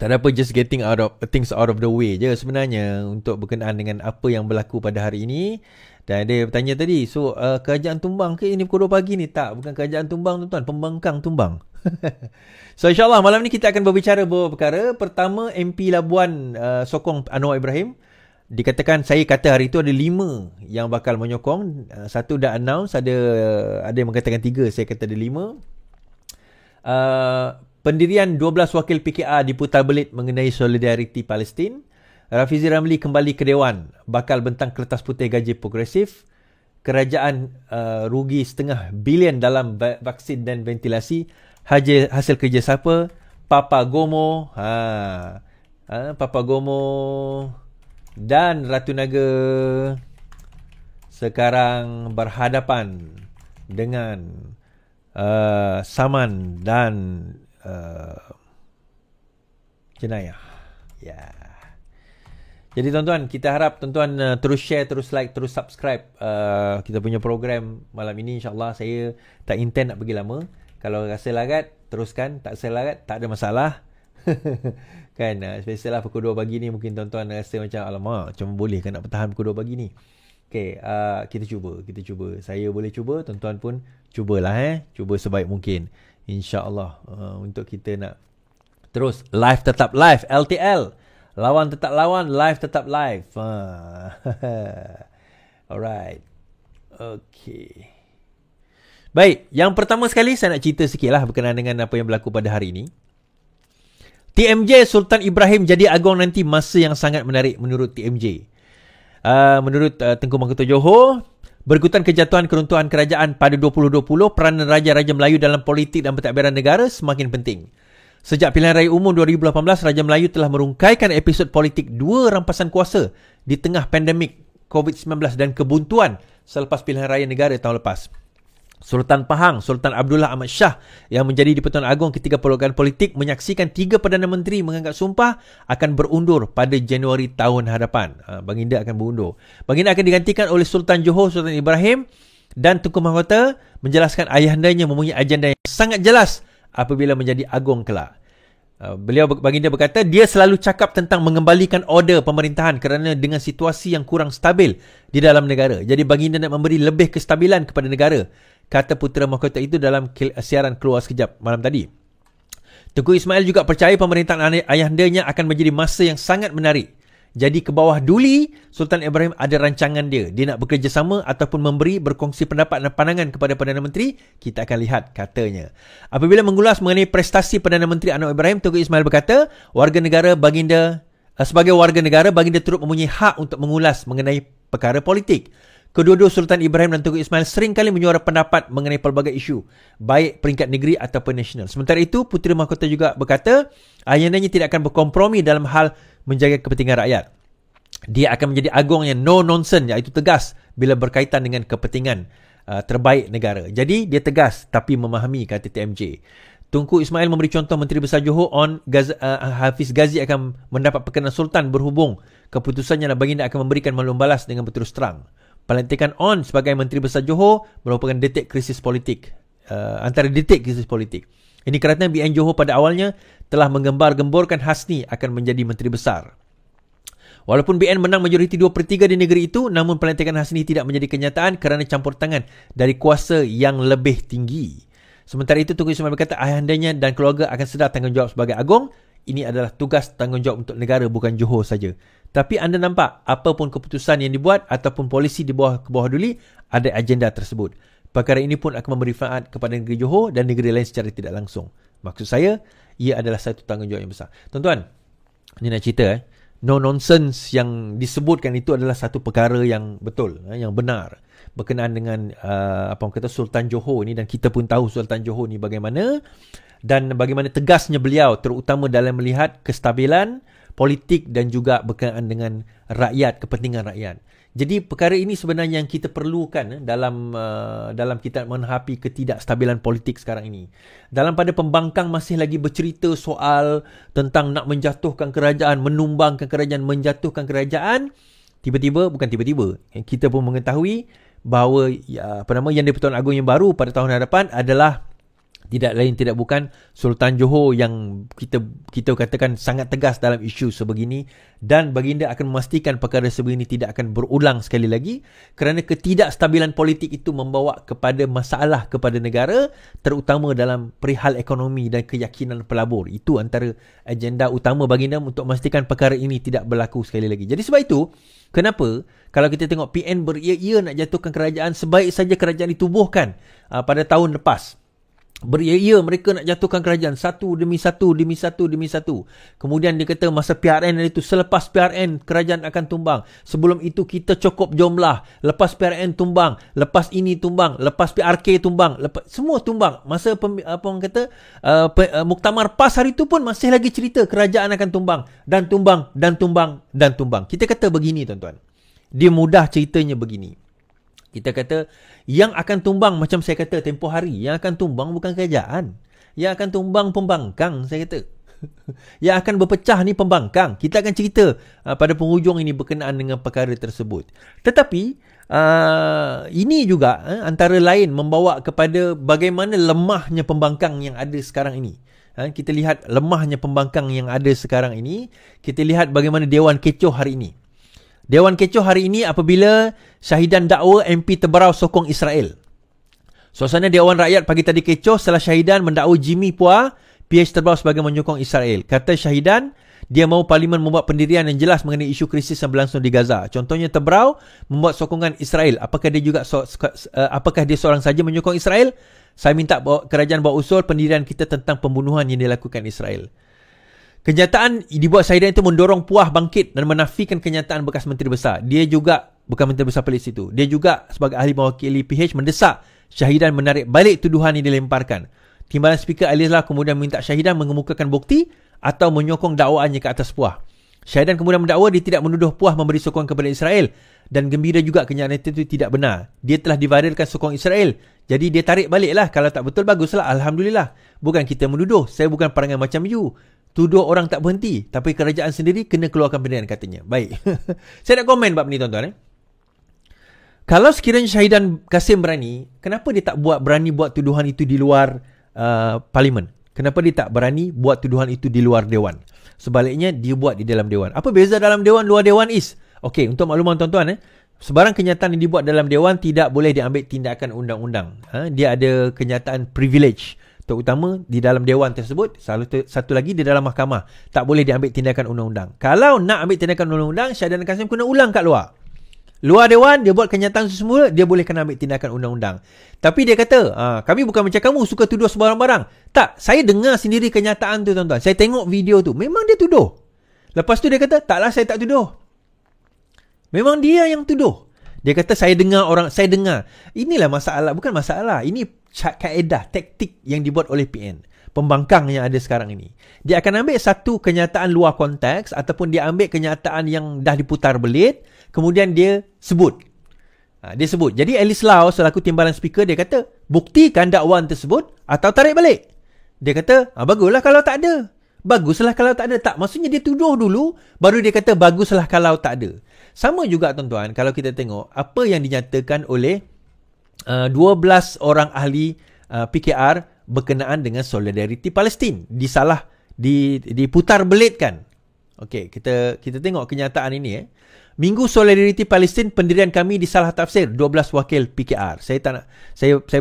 Tak ada apa, just getting things out of the way je sebenarnya untuk berkenaan dengan apa yang berlaku pada hari ini. Dan dia bertanya tadi, so kerajaan tumbang ke ini pukul 2 pagi ni? Tak, bukan kerajaan tumbang tuan-tuan, pembangkang tumbang. So insyaAllah malam ni kita akan berbicara beberapa perkara. Pertama, MP Labuan sokong Anwar Ibrahim. Dikatakan, saya kata hari itu ada 5 yang bakal menyokong. Satu dah announce, ada yang mengatakan 3, saya kata ada 5. Pendirian 12 wakil PKR diputar belit mengenai solidariti Palestin. Rafizi Ramli kembali ke Dewan, bakal bentang kertas putih gaji progresif. Kerajaan rugi $0.5 bilion dalam vaksin dan ventilasi. Hasil kerja siapa? Papa Gomo. Papa Gomo dan Ratu Naga sekarang berhadapan dengan saman dan jenayah. Ya. Jadi tuan-tuan, kita harap tuan-tuan terus share, terus like, terus subscribe kita punya program malam ini. InsyaAllah saya tak intend nak pergi lama. Kalau rasa larat, teruskan. Tak rasa larat, tak ada masalah. Kan, spesial lah pukul 2 pagi ni. Mungkin tuan-tuan rasa macam, alamak, macam boleh kan nak bertahan pukul 2 pagi ni. Okay, kita cuba. Saya boleh cuba, tuan-tuan pun cubalah. Cuba sebaik mungkin. InsyaAllah untuk kita nak terus live tetap live, LTL. Lawan tetap lawan, live tetap live. Alright. Okay. Baik, yang pertama sekali saya nak cerita sikit lah berkenaan dengan apa yang berlaku pada hari ini. TMJ Sultan Ibrahim jadi agong nanti, masa yang sangat menarik menurut TMJ. Menurut Tengku Mahkota Johor, berikutan kejatuhan keruntuhan kerajaan pada 2020, peranan Raja-Raja Melayu dalam politik dan pentadbiran negara semakin penting. Sejak pilihan raya umum 2018, Raja Melayu telah merungkaikan episod politik 2 rampasan kuasa di tengah pandemik COVID-19 dan kebuntuan selepas pilihan raya negara tahun lepas. Sultan Pahang, Sultan Abdullah Ahmad Shah yang menjadi di-Pertuan Agong ketika perlombaan politik menyaksikan 3 Perdana Menteri mengangkat sumpah akan berundur pada Januari tahun hadapan. Baginda akan berundur. Baginda akan digantikan oleh Sultan Johor, Sultan Ibrahim, dan Tunku Mahkota menjelaskan ayahandanya mempunyai agenda yang sangat jelas apabila menjadi agong kelak. Baginda berkata, dia selalu cakap tentang mengembalikan order pemerintahan kerana dengan situasi yang kurang stabil di dalam negara. Jadi baginda nak memberi lebih kestabilan kepada negara, kata Putera Mahkota itu dalam siaran Keluar Sekejap malam tadi. Tengku Ismail juga percaya pemerintahan ayahandanya akan menjadi masa yang sangat menarik. Jadi ke bawah duli, Sultan Ibrahim ada rancangan dia. Dia nak bekerjasama ataupun berkongsi pendapat dan pandangan kepada Perdana Menteri. Kita akan lihat, katanya. Apabila mengulas mengenai prestasi Perdana Menteri Anwar Ibrahim, Tengku Ismail berkata, sebagai warga negara, baginda turut mempunyai hak untuk mengulas mengenai perkara politik. Kedua-dua Sultan Ibrahim dan Tengku Ismail seringkali menyuara pendapat mengenai pelbagai isu, baik peringkat negeri ataupun nasional. Sementara itu, Puteri Mahkota juga berkata, ayahandanya tidak akan berkompromi dalam hal menjaga kepentingan rakyat. Dia akan menjadi agong yang no nonsense, iaitu tegas bila berkaitan dengan kepentingan terbaik negara. Jadi dia tegas tapi memahami, kata TMJ. Tunku Ismail memberi contoh Menteri Besar Johor Hafiz Ghazi akan mendapat perkenan Sultan berhubung keputusannya dan baginda akan memberikan maklum balas dengan berterus terang. Pelantikan On sebagai Menteri Besar Johor merupakan detik krisis politik. Antara detik krisis politik. Ini kerana BN Johor pada awalnya telah menggembar-gemborkan Hasni akan menjadi Menteri Besar. Walaupun BN menang majoriti 2/3 di negeri itu, namun pelantikan Hasni tidak menjadi kenyataan kerana campur tangan dari kuasa yang lebih tinggi. Sementara itu, Tengku Ismail berkata ayahandanya dan keluarga akan sedar tanggungjawab sebagai agong. Ini adalah tugas tanggungjawab untuk negara, bukan Johor saja. Tapi anda nampak, apapun keputusan yang dibuat ataupun polisi di bawah duli, ada agenda tersebut. Perkara ini pun akan memberi manfaat kepada negeri Johor dan negeri lain secara tidak langsung. Maksud saya, ia adalah satu tanggungjawab yang besar. Tuan-tuan, ni nak cerita no nonsense yang disebutkan itu adalah satu perkara yang betul, yang benar berkenaan dengan apa orang kata Sultan Johor ni, dan kita pun tahu Sultan Johor ni bagaimana dan bagaimana tegasnya beliau terutama dalam melihat kestabilan politik dan juga berkenaan dengan rakyat, kepentingan rakyat. Jadi perkara ini sebenarnya yang kita perlukan dalam kita menghadapi ketidakstabilan politik sekarang ini. Dalam pada pembangkang masih lagi bercerita soal tentang nak menjatuhkan kerajaan, menumbangkan kerajaan, menjatuhkan kerajaan. Bukan tiba-tiba. Kita pun mengetahui bahawa yang di-Pertuan Agong yang baru pada tahun hadapan adalah Tidak lain tidak bukan Sultan Johor yang kita katakan sangat tegas dalam isu sebegini, dan baginda akan memastikan perkara sebegini tidak akan berulang sekali lagi, kerana ketidakstabilan politik itu membawa kepada masalah kepada negara, terutama dalam perihal ekonomi dan keyakinan pelabur. Itu antara agenda utama baginda untuk memastikan perkara ini tidak berlaku sekali lagi. Jadi sebab itu, kenapa kalau kita tengok PN beria-ia nak jatuhkan kerajaan, sebaik saja kerajaan ditubuhkan pada tahun lepas. Beria-ia mereka nak jatuhkan kerajaan satu demi satu. Kemudian dia kata masa PRN itu, selepas PRN kerajaan akan tumbang. Sebelum itu kita cukup jumlah. Lepas PRN tumbang, lepas ini tumbang, lepas PRK tumbang, semua tumbang. Masa muktamar PAS hari itu pun masih lagi cerita kerajaan akan tumbang dan tumbang. Kita kata begini tuan-tuan. Dia mudah ceritanya begini. Kita kata yang akan tumbang, macam saya kata tempoh hari, yang akan tumbang bukan kerajaan. Yang akan tumbang pembangkang, saya kata. Yang akan berpecah ni pembangkang. Kita akan cerita pada penghujung ini berkenaan dengan perkara tersebut. Tetapi ini juga antara lain membawa kepada bagaimana lemahnya pembangkang yang ada sekarang ini. Kita lihat lemahnya pembangkang yang ada sekarang ini. Kita lihat bagaimana Dewan Kecoh hari ini. Dewan Kecoh hari ini apabila syahidan dakwa MP Teberau sokong Israel. Suasana Dewan Rakyat pagi tadi kecoh setelah syahidan mendakwa Jimmy Puah, PH Teberau sebagai menyokong Israel. Kata syahidan, dia mahu Parlimen membuat pendirian yang jelas mengenai isu krisis yang berlangsung di Gaza. Contohnya Teberau membuat sokongan Israel. Apakah dia seorang saja menyokong Israel? Saya minta kerajaan bawa usul pendirian kita tentang pembunuhan yang dilakukan Israel. Kenyataan dibuat syahidan itu mendorong Puah bangkit dan menafikan kenyataan bekas Menteri Besar. Dia juga, bukan Menteri Besar Polis itu, dia juga sebagai ahli mewakili PH mendesak syahidan menarik balik tuduhan yang dilemparkan. Timbalan Speaker Alizlah kemudian minta syahidan mengemukakan bukti atau menyokong dakwaannya ke atas Puah. Syahidan kemudian mendakwa dia tidak menuduh Puah memberi sokongan kepada Israel dan gembira juga kenyataan itu tidak benar. Dia telah divarilkan sokong Israel. Jadi dia tarik baliklah. Kalau tak betul, baguslah. Alhamdulillah. Bukan kita menuduh. Saya bukan perangai macam you. Tuduh orang tak berhenti, tapi kerajaan sendiri kena keluarkan pendirian, katanya. Baik. Saya nak komen bab ni tuan-tuan. Kalau sekiranya Syahidan Kasim berani, kenapa dia tak berani buat tuduhan itu di luar Parlimen? Kenapa dia tak berani buat tuduhan itu di luar Dewan? Sebaliknya dia buat di dalam Dewan. Apa beza dalam Dewan, luar Dewan is? Okey, untuk makluman tuan-tuan, sebarang kenyataan yang dibuat dalam Dewan tidak boleh diambil tindakan undang-undang. Dia ada kenyataan privilege, terutama di dalam Dewan tersebut. Satu lagi di dalam mahkamah, tak boleh diambil tindakan undang-undang. Kalau nak ambil tindakan undang-undang, Syahidan Kasim kena ulang kat luar Dewan. Dia buat kenyataan semula, dia boleh kena ambil tindakan undang-undang. Tapi dia kata, kami bukan macam kamu suka tuduh sebarang-barang. Tak, saya dengar sendiri kenyataan tu tuan-tuan. Saya tengok video tu, memang dia tuduh. Lepas tu dia kata, taklah saya tak tuduh. Memang dia yang tuduh. Dia kata saya dengar. Inilah masalah, bukan masalah. Ini kaedah, taktik yang dibuat oleh PN. Pembangkang yang ada sekarang ini. Dia akan ambil satu kenyataan luar konteks ataupun dia ambil kenyataan yang dah diputar belit, kemudian dia sebut. Dia sebut. Jadi Alice Lau selaku timbalan speaker, dia kata, buktikan dakwaan tersebut atau tarik balik. Dia kata, baguslah kalau tak ada. Baguslah kalau tak ada. Tak, maksudnya dia tuduh dulu, baru dia kata baguslah kalau tak ada. Sama juga tuan-tuan, kalau kita tengok apa yang dinyatakan oleh 12 orang ahli PKR berkenaan dengan solidariti Palestin. Diputar belitkan. Okey, kita tengok kenyataan ini. Minggu Solidariti Palestin, pendirian kami disalah tafsir 12 wakil PKR. Saya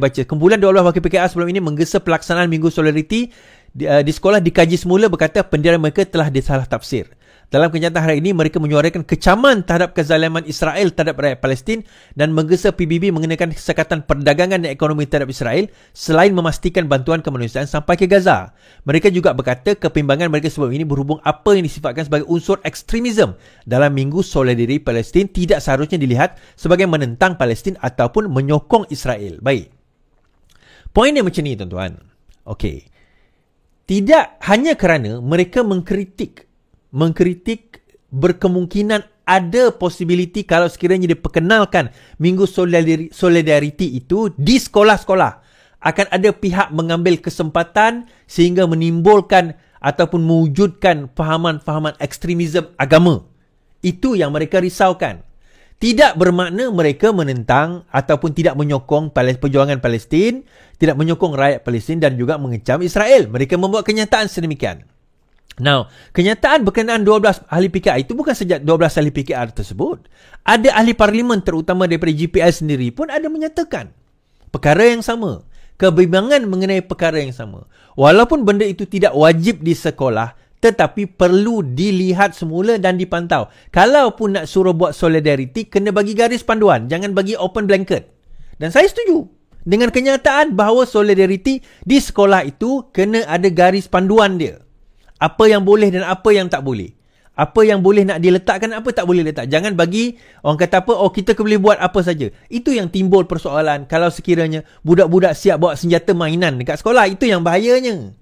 baca. Kumpulan 12 wakil PKR sebelum ini menggesa pelaksanaan Minggu Solidariti di sekolah dikaji semula, berkata pendirian mereka telah disalah tafsir. Dalam kenyataan hari ini, mereka menyuarakan kecaman terhadap kezaliman Israel terhadap rakyat Palestin dan menggesa PBB mengenakan kesekatan perdagangan dan ekonomi terhadap Israel selain memastikan bantuan kemanusiaan sampai ke Gaza. Mereka juga berkata kepimbangan mereka sebelum ini berhubung apa yang disifatkan sebagai unsur ekstremisme dalam Minggu Solidariti Palestin tidak seharusnya dilihat sebagai menentang Palestin ataupun menyokong Israel. Baik. Poin dia macam ni tuan-tuan. Okey. Tidak hanya kerana mereka mengkritik berkemungkinan ada possibility kalau sekiranya diperkenalkan Minggu Solidariti itu di sekolah-sekolah, akan ada pihak mengambil kesempatan sehingga menimbulkan ataupun mewujudkan fahaman-fahaman ekstremisme agama. Itu yang mereka risaukan. Tidak bermakna mereka menentang ataupun tidak menyokong perjuangan Palestin, tidak menyokong rakyat Palestin dan juga mengecam Israel. Mereka membuat kenyataan sedemikian. Now, kenyataan berkenaan 12 ahli PKR itu bukan saja 12 ahli PKR tersebut. Ada ahli parlimen terutama daripada GPI sendiri pun ada menyatakan perkara yang sama. Kebimbangan mengenai perkara yang sama. Walaupun benda itu tidak wajib di sekolah, tetapi perlu dilihat semula dan dipantau. Kalau pun nak suruh buat solidariti, kena bagi garis panduan. Jangan bagi open blanket. Dan saya setuju dengan kenyataan bahawa solidariti di sekolah itu kena ada garis panduan dia. Apa yang boleh dan apa yang tak boleh. Apa yang boleh nak diletakkan, apa tak boleh letak. Jangan bagi orang kata apa, kita boleh buat apa saja. Itu yang timbul persoalan kalau sekiranya budak-budak siap bawa senjata mainan dekat sekolah. Itu yang bahayanya.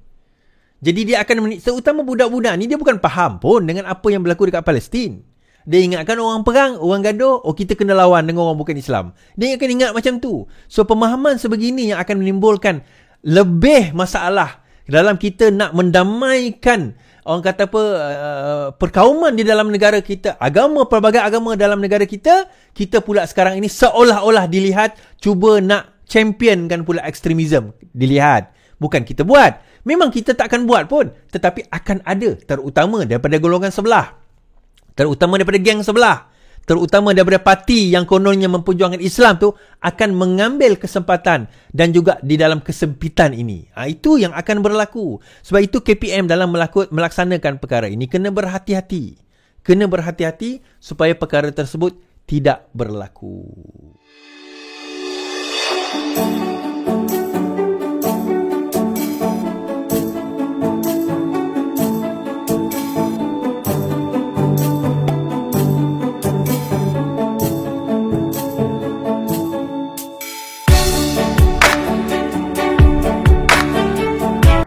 Jadi dia akan terutama budak-budak ni dia bukan faham pun dengan apa yang berlaku dekat Palestin. Dia ingatkan orang perang, orang gaduh, kita kena lawan dengan orang bukan Islam. Dia akan ingat macam tu. So pemahaman sebegini yang akan menimbulkan lebih masalah dalam kita nak mendamaikan orang kata apa perkauman di dalam negara kita, pelbagai agama dalam negara kita. Kita pula sekarang ini seolah-olah dilihat cuba nak championkan pula ekstremism. Dilihat, bukan kita buat. Memang kita tak akan buat pun, tetapi akan ada, terutama daripada golongan sebelah, terutama daripada geng sebelah, terutama daripada parti yang kononnya memperjuangkan Islam tu akan mengambil kesempatan dan juga di dalam kesempitan ini. Itu yang akan berlaku. Sebab itu KPM dalam melaksanakan perkara ini kena berhati-hati. Kena berhati-hati supaya perkara tersebut tidak berlaku.